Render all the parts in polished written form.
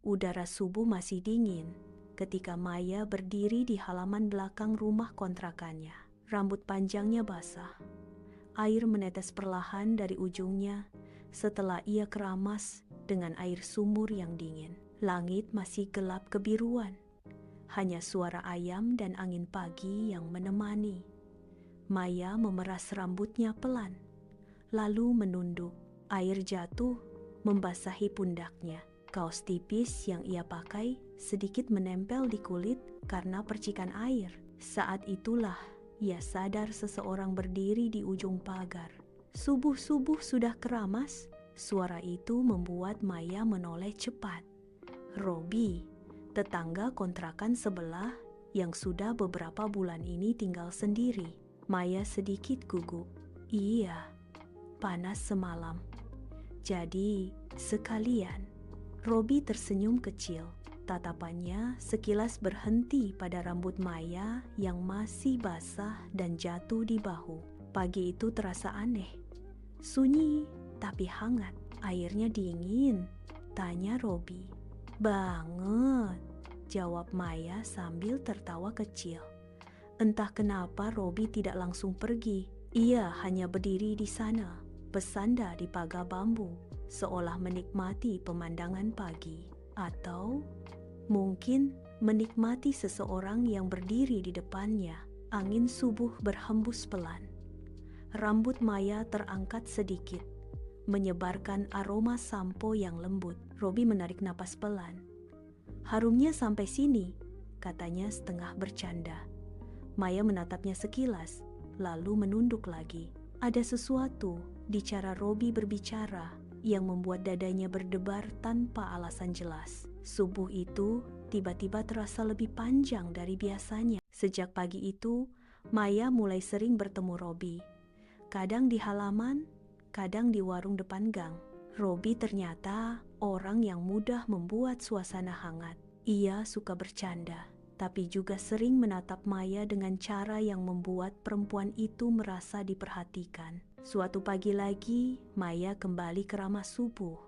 Udara subuh masih dingin ketika Maya berdiri di halaman belakang rumah kontrakannya. Rambut panjangnya basah. Air menetes perlahan dari ujungnya setelah ia keramas dengan air sumur yang dingin. Langit masih gelap kebiruan. Hanya suara ayam dan angin pagi yang menemani. Maya memeras rambutnya pelan, lalu menunduk. Air jatuh membasahi pundaknya. Kaos tipis yang ia pakai sedikit menempel di kulit karena percikan air. Saat itulah ia sadar seseorang berdiri di ujung pagar. Subuh-subuh sudah keramas. Suara itu membuat Maya menoleh cepat. Robi, tetangga kontrakan sebelah yang sudah beberapa bulan ini tinggal sendiri. Maya sedikit gugup. Iya, panas semalam. Jadi, sekalian. Robi tersenyum kecil. Tatapannya sekilas berhenti pada rambut Maya yang masih basah dan jatuh di bahu. Pagi itu terasa aneh. Sunyi, tapi hangat. Airnya dingin, tanya Robi. Banget, jawab Maya sambil tertawa kecil. Entah kenapa Robi tidak langsung pergi. Ia hanya berdiri di sana, bersandar di pagar bambu, seolah menikmati pemandangan pagi. Atau mungkin menikmati seseorang yang berdiri di depannya. Angin subuh berhembus pelan. Rambut Maya terangkat sedikit, menyebarkan aroma sampo yang lembut. Robi menarik napas pelan. Harumnya sampai sini, katanya setengah bercanda. Maya menatapnya sekilas, lalu menunduk lagi. Ada sesuatu di cara Robi berbicara yang membuat dadanya berdebar tanpa alasan jelas. Subuh itu tiba-tiba terasa lebih panjang dari biasanya. Sejak pagi itu, Maya mulai sering bertemu Robi. Kadang di halaman, kadang di warung depan gang. Robi ternyata orang yang mudah membuat suasana hangat. Ia suka bercanda, tapi juga sering menatap Maya dengan cara yang membuat perempuan itu merasa diperhatikan. Suatu pagi lagi, Maya kembali ke ramah subuh,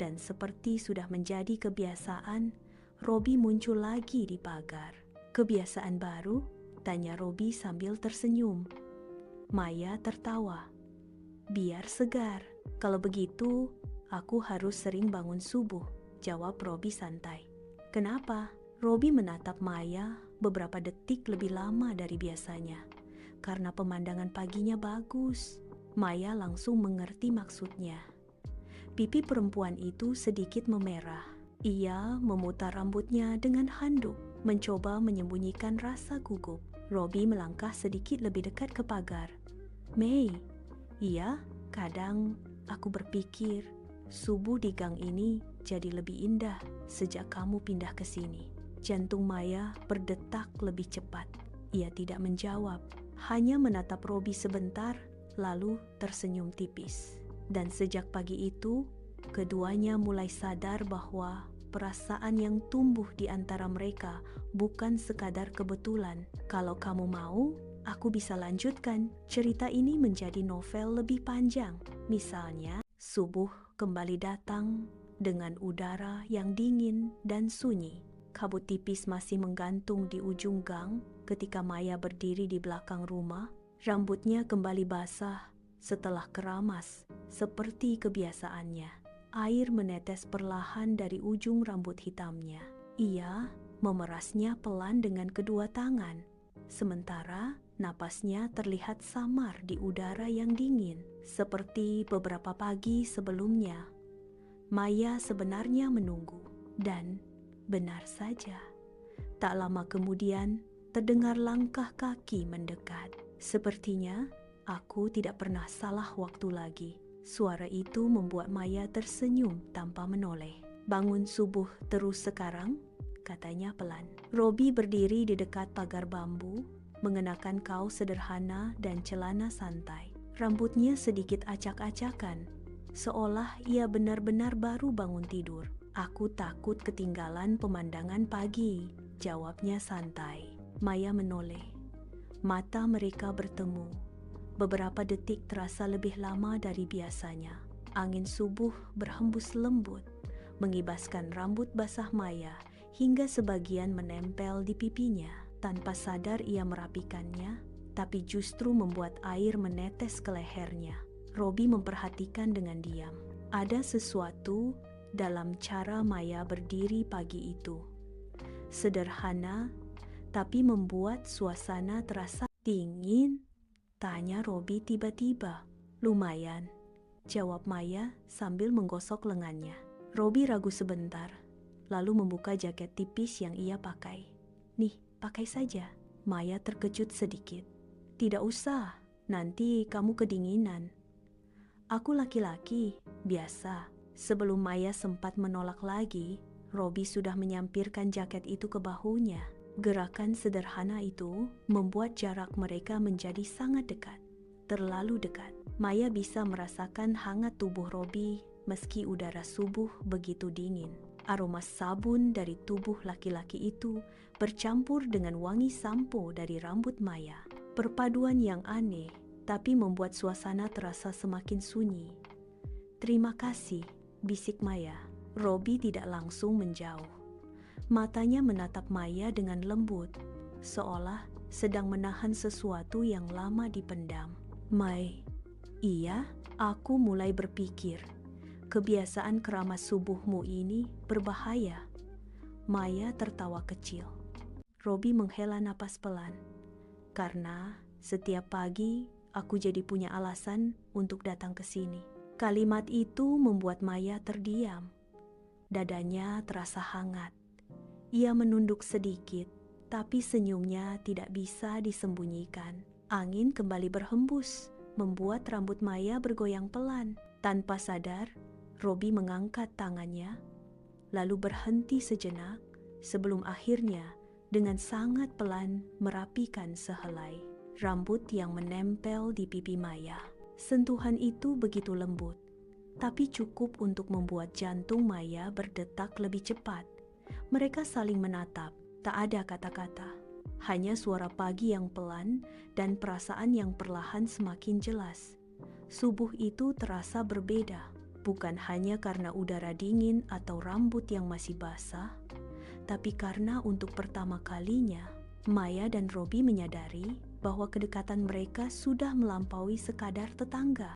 dan seperti sudah menjadi kebiasaan, Robi muncul lagi di pagar. Kebiasaan baru? Tanya Robi sambil tersenyum. Maya tertawa. Biar segar. Kalau begitu, aku harus sering bangun subuh, jawab Robi santai. Kenapa? Robi menatap Maya beberapa detik lebih lama dari biasanya. Karena pemandangan paginya bagus. Maya langsung mengerti maksudnya. Pipi perempuan itu sedikit memerah. Ia memutar rambutnya dengan handuk, mencoba menyembunyikan rasa gugup. Robi melangkah sedikit lebih dekat ke pagar. Mei, iya, kadang aku berpikir subuh di gang ini jadi lebih indah sejak kamu pindah ke sini. Jantung Maya berdetak lebih cepat. Ia tidak menjawab, hanya menatap Robi sebentar, lalu tersenyum tipis. Dan sejak pagi itu, keduanya mulai sadar bahwa perasaan yang tumbuh di antara mereka bukan sekadar kebetulan. Kalau kamu mau, aku bisa lanjutkan cerita ini menjadi novel lebih panjang. Misalnya, subuh kembali datang dengan udara yang dingin dan sunyi. Kabut tipis masih menggantung di ujung gang ketika Maya berdiri di belakang rumah. Rambutnya kembali basah setelah keramas seperti kebiasaannya. Air menetes perlahan dari ujung rambut hitamnya. Ia memerasnya pelan dengan kedua tangan. Sementara napasnya terlihat samar di udara yang dingin. Seperti beberapa pagi sebelumnya, Maya sebenarnya menunggu. Dan benar saja, tak lama kemudian terdengar langkah kaki mendekat. Sepertinya aku tidak pernah salah waktu lagi. Suara itu membuat Maya tersenyum tanpa menoleh. Bangun subuh terus sekarang, katanya pelan. Robi berdiri di dekat pagar bambu, mengenakan kaos sederhana dan celana santai. Rambutnya sedikit acak-acakan, seolah ia benar-benar baru bangun tidur. Aku takut ketinggalan pemandangan pagi, jawabnya santai. Maya menoleh. Mata mereka bertemu. Beberapa detik terasa lebih lama dari biasanya. Angin subuh berhembus lembut, mengibaskan rambut basah Maya hingga sebagian menempel di pipinya. Tanpa sadar ia merapikannya, tapi justru membuat air menetes ke lehernya. Robi memperhatikan dengan diam. Ada sesuatu dalam cara Maya berdiri pagi itu. Sederhana, tapi membuat suasana terasa dingin. Tanya Robi tiba-tiba. Lumayan, jawab Maya sambil menggosok lengannya. Robi ragu sebentar, lalu membuka jaket tipis yang ia pakai. Nih, pakai saja. Maya terkejut sedikit. Tidak usah, nanti kamu kedinginan. Aku laki-laki, biasa. Sebelum Maya sempat menolak lagi, Robi sudah menyampirkan jaket itu ke bahunya. Gerakan sederhana itu membuat jarak mereka menjadi sangat dekat. Terlalu dekat. Maya bisa merasakan hangat tubuh Robi meski udara subuh begitu dingin. Aroma sabun dari tubuh laki-laki itu bercampur dengan wangi sampo dari rambut Maya. Perpaduan yang aneh, tapi membuat suasana terasa semakin sunyi. Terima kasih, bisik Maya. Robi tidak langsung menjauh. Matanya menatap Maya dengan lembut, seolah sedang menahan sesuatu yang lama dipendam. Mai, iya, aku mulai berpikir, kebiasaan keramas subuhmu ini berbahaya. Maya tertawa kecil. Robi menghela napas pelan. Karena setiap pagi aku jadi punya alasan untuk datang ke sini. Kalimat itu membuat Maya terdiam. Dadanya terasa hangat. Ia menunduk sedikit, tapi senyumnya tidak bisa disembunyikan. Angin kembali berhembus, membuat rambut Maya bergoyang pelan. Tanpa sadar, Robi mengangkat tangannya, lalu berhenti sejenak sebelum akhirnya dengan sangat pelan merapikan sehelai rambut yang menempel di pipi Maya. Sentuhan itu begitu lembut, tapi cukup untuk membuat jantung Maya berdetak lebih cepat. Mereka saling menatap, tak ada kata-kata. Hanya suara pagi yang pelan dan perasaan yang perlahan semakin jelas. Subuh itu terasa berbeda, bukan hanya karena udara dingin atau rambut yang masih basah, tapi karena untuk pertama kalinya, Maya dan Robi menyadari bahwa kedekatan mereka sudah melampaui sekadar tetangga.